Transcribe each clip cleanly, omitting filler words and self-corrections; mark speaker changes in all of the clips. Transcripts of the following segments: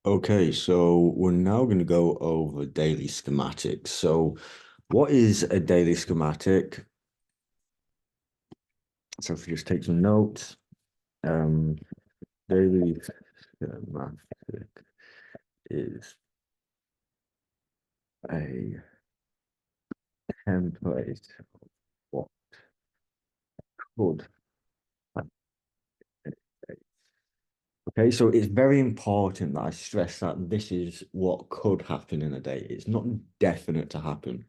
Speaker 1: Okay, so we're now going to go over daily schematics. So what is a daily schematic? So if you just take some notes, daily schematic is a template of what could happen in a day. Okay, so it's very important that I stress that this is what could happen in a day. It's not definite to happen.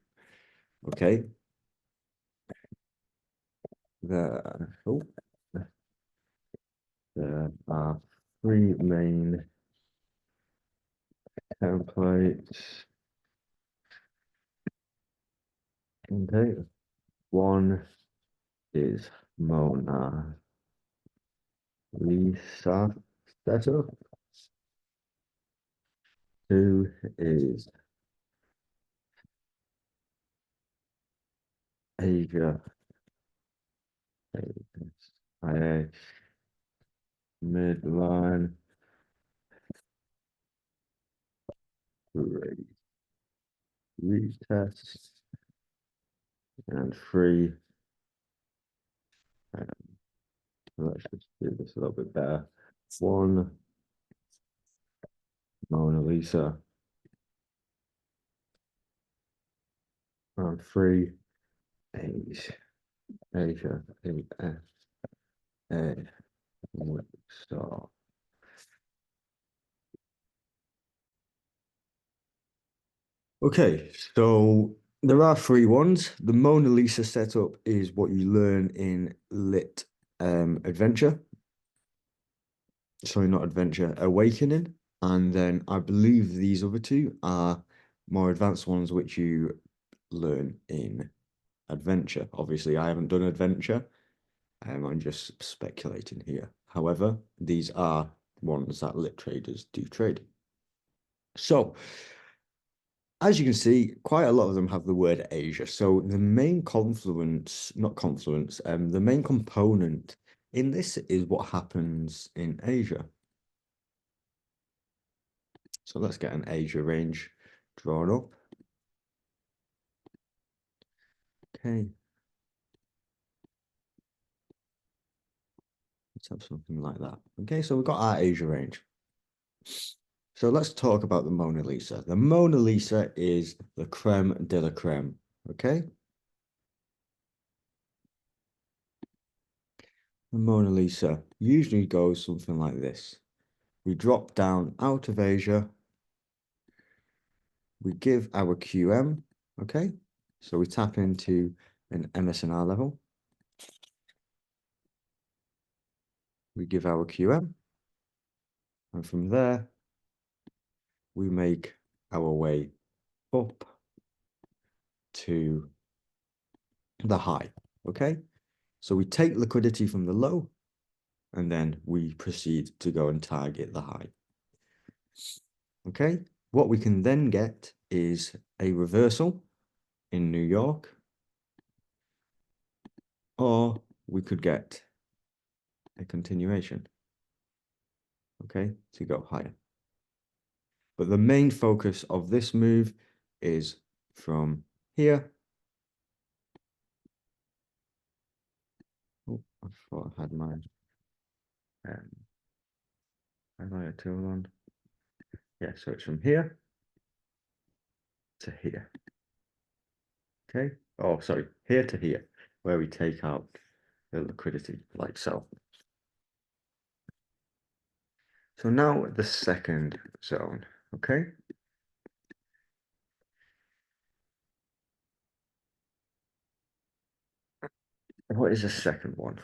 Speaker 1: Okay. Oh, there are three main templates. Okay, one is Mona Lisa setup. Two is Asia IA midline retest, and three. Um, let's just do this a little bit better. One Mona Lisa and three Asia Asia A star. Okay, so there are three ones. The Mona Lisa setup is what you learn in Lit Adventure. Sorry, not Adventure, Awakening. And then I believe these other two are more advanced ones which you learn in Adventure. Obviously, I haven't done Adventure. I'm just speculating here. However, these are ones that lit traders do trade. So, as you can see, quite a lot of them have the word Asia. So the main confluence, not confluence, the main component in this is what happens in Asia. So let's get an Asia range drawn up. Okay. Let's have something like that. Okay, so we've got our Asia range. So let's talk about the Mona Lisa. The Mona Lisa is the creme de la creme. Okay. The Mona Lisa usually goes something like this. We drop down out of Asia. We give our QM, okay? So we tap into an MSNR level. We give our QM. And from there, we make our way up to the high, okay? So we take liquidity from the low, and then we proceed to go and target the high. Okay, what we can then get is a reversal in New York, or we could get a continuation, okay, to go higher. But the main focus of this move is from here. Oh, I thought I had my highlighter tool on. Yeah, so it's from here to here. Okay. Oh, sorry, here to here, where we take out the liquidity, like so. So now the second zone, okay? What is the second one?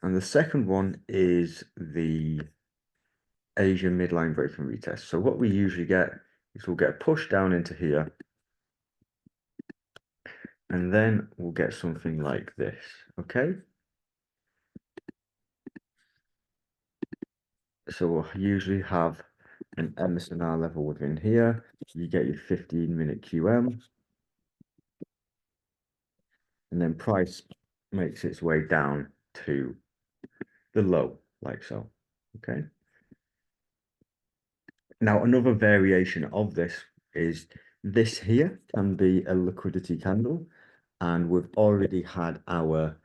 Speaker 1: And the second one is the Asian midline break and retest. So what we usually get is we'll get pushed down into here, and then we'll get something like this, okay? So we'll usually have an MSNR level within here. You get your 15-minute QM. And then price makes its way down to the low, like so, okay? Now, another variation of this is this here can be a liquidity candle, and we've already had our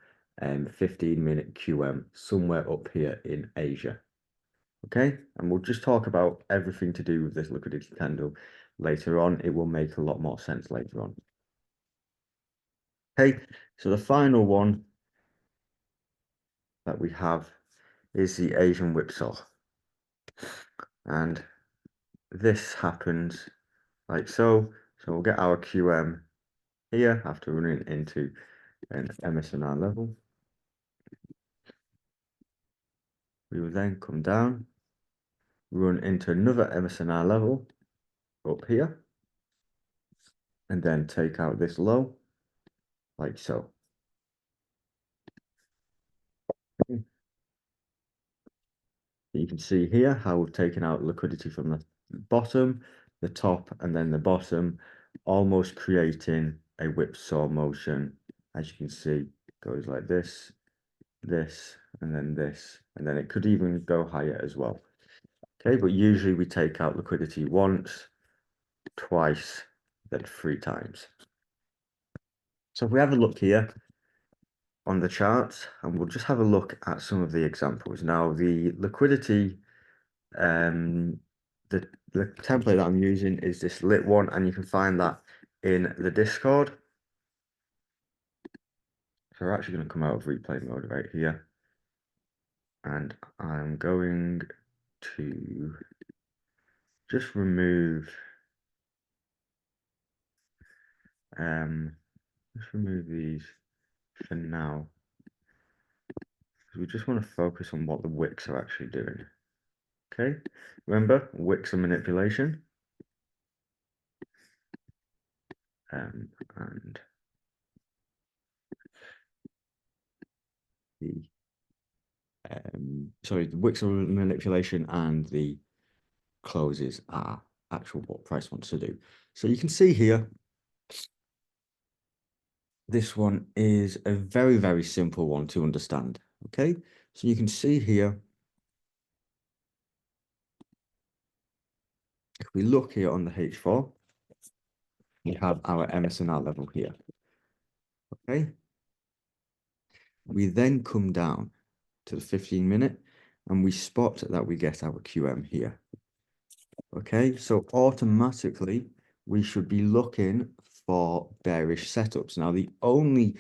Speaker 1: 15-minute QM somewhere up here in Asia. Okay, and we'll just talk about everything to do with this liquidity candle later on. It will make a lot more sense later on. Okay, so the final one that we have is the Asian whipsaw. And this happens like so. So we'll get our QM here after running into an MSNR level. We will then come down, run into another MSNR level up here, and then take out this low like so. You can see here how we've taken out liquidity from the bottom, the top, and then the bottom, almost creating a whipsaw motion. As you can see, it goes like this, this, and then it could even go higher as well. Okay, but usually we take out liquidity once, twice, then 3 times. So if we have a look here on the charts, and we'll just have a look at some of the examples. Now, the liquidity, the template that I'm using is this lit one, and you can find that in the Discord. So we're actually going to come out of replay mode right here, and I'm going to just remove these for now. We just want to focus on what the wicks are actually doing. Okay, remember, wicks are manipulation. And the sorry, the wicks are manipulation, and the closes are actual what price wants to do. So you can see here, this one is a very, very simple one to understand. Okay, so you can see here, if we look here on the H4, we have our MSNR level here. Okay, we then come down to the 15-minute, and we spot that we get our QM here. Okay, so automatically we should be looking for bearish setups. Now, the only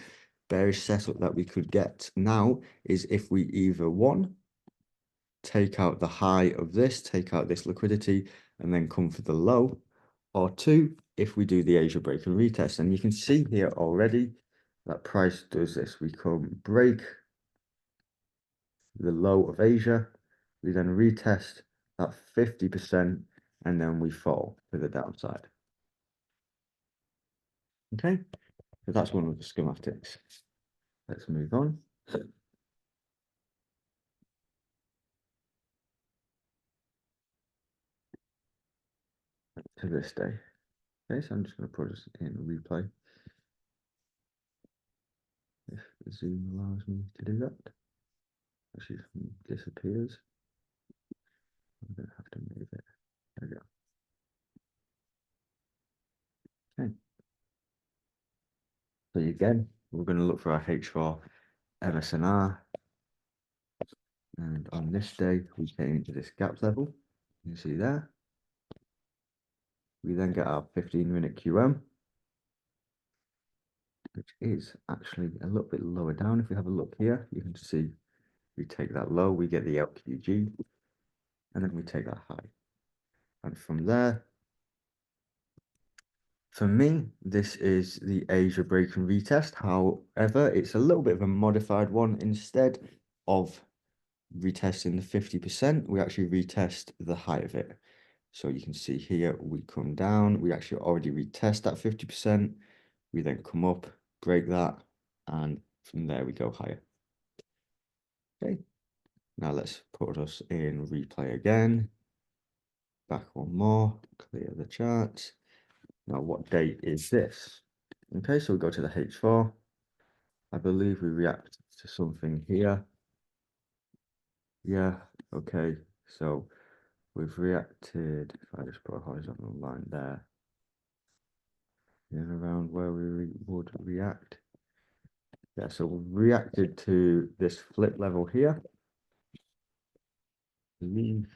Speaker 1: bearish setup that we could get now is if we either one, take out the high of this, take out this liquidity, and then come for the low, or two, if we do the Asia break and retest. And you can see here already that price does this. We come break the low of Asia, we then retest that 50%, and then we fall to the downside. Okay, so that's one of the schematics. Let's move on to this day. Okay, so I'm just going to put us in replay if the Zoom allows me to do that. Actually, disappears. I'm going to have to move it. There we go. Okay. So again, we're going to look for our H4 MSNR. And on this day, we came into this gap level. You can see there. We then get our 15-minute QM, which is actually a little bit lower down. If we have a look here, you can see we take that low, we get the LQG, and then we take that high. And from there, for me, this is the Asia break and retest. However, it's a little bit of a modified one. Instead of retesting the 50%, we actually retest the high of it. So you can see here, we come down, we actually already retest that 50%. We then come up, break that, and from there we go higher. Okay, now let's put us in replay again. Back one more, clear the charts. Now, what date is this? Okay, so we go to the H4. I believe we react to something here. Yeah, okay, so we've reacted. If I just put a horizontal line there, and around where we would react. Yeah, so we've reacted to this flip level here. Leave.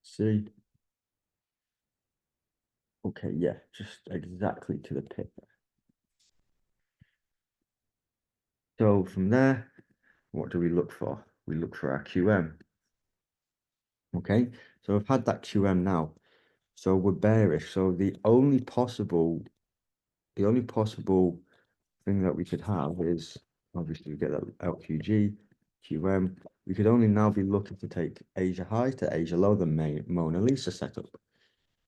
Speaker 1: See. Okay, yeah, just exactly to the pip. So from there, what do we look for? We look for our QM. Okay, so we've had that QM now. So we're bearish. So the only possible thing that we could have is obviously we get that LQG, QM. We could only now be looking to take Asia high to Asia low, the main Mona Lisa setup.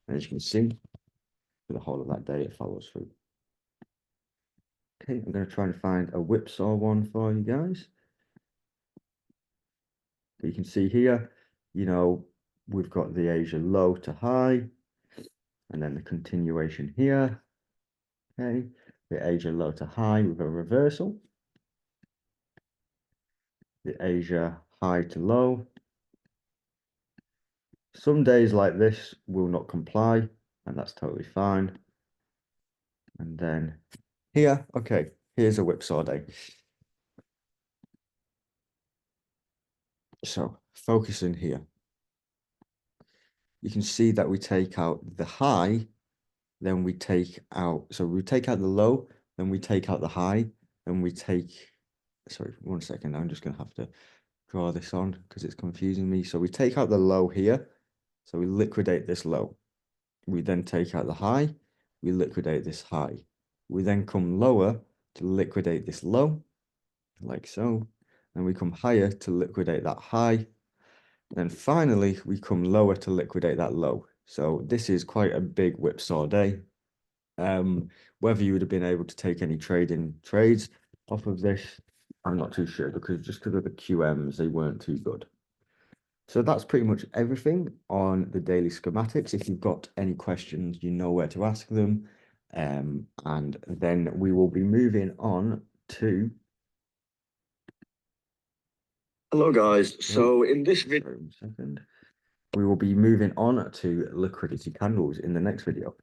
Speaker 1: And as you can see, for the whole of that day, it follows through. Okay, I'm going to try and find a whipsaw one for you guys. So you can see here, you know, we've got the Asia low to high, and then the continuation here. Okay, the Asia low to high with a reversal. The Asia high to low. Some days like this will not comply, and that's totally fine. And then here, okay, here's a whipsaw day. So focusing here, you can see that we take out the high, then we take out, so we take out the low, then we take out the high, then we take, sorry, 1 second, I'm just going to have to draw this on because it's confusing me. So we take out the low here, so we liquidate this low. We then take out the high, we liquidate this high. We then come lower to liquidate this low, like so. And we come higher to liquidate that high. Then finally, we come lower to liquidate that low. So this is quite a big whipsaw day. Whether you would have been able to take any trading trades off of this, I'm not too sure because of the QMs, they weren't too good. So that's pretty much everything on the daily schematics. If you've got any questions, you know where to ask them. And then we will be moving on to. Hello guys, so in this video, we will be moving on to liquidity candles in the next video.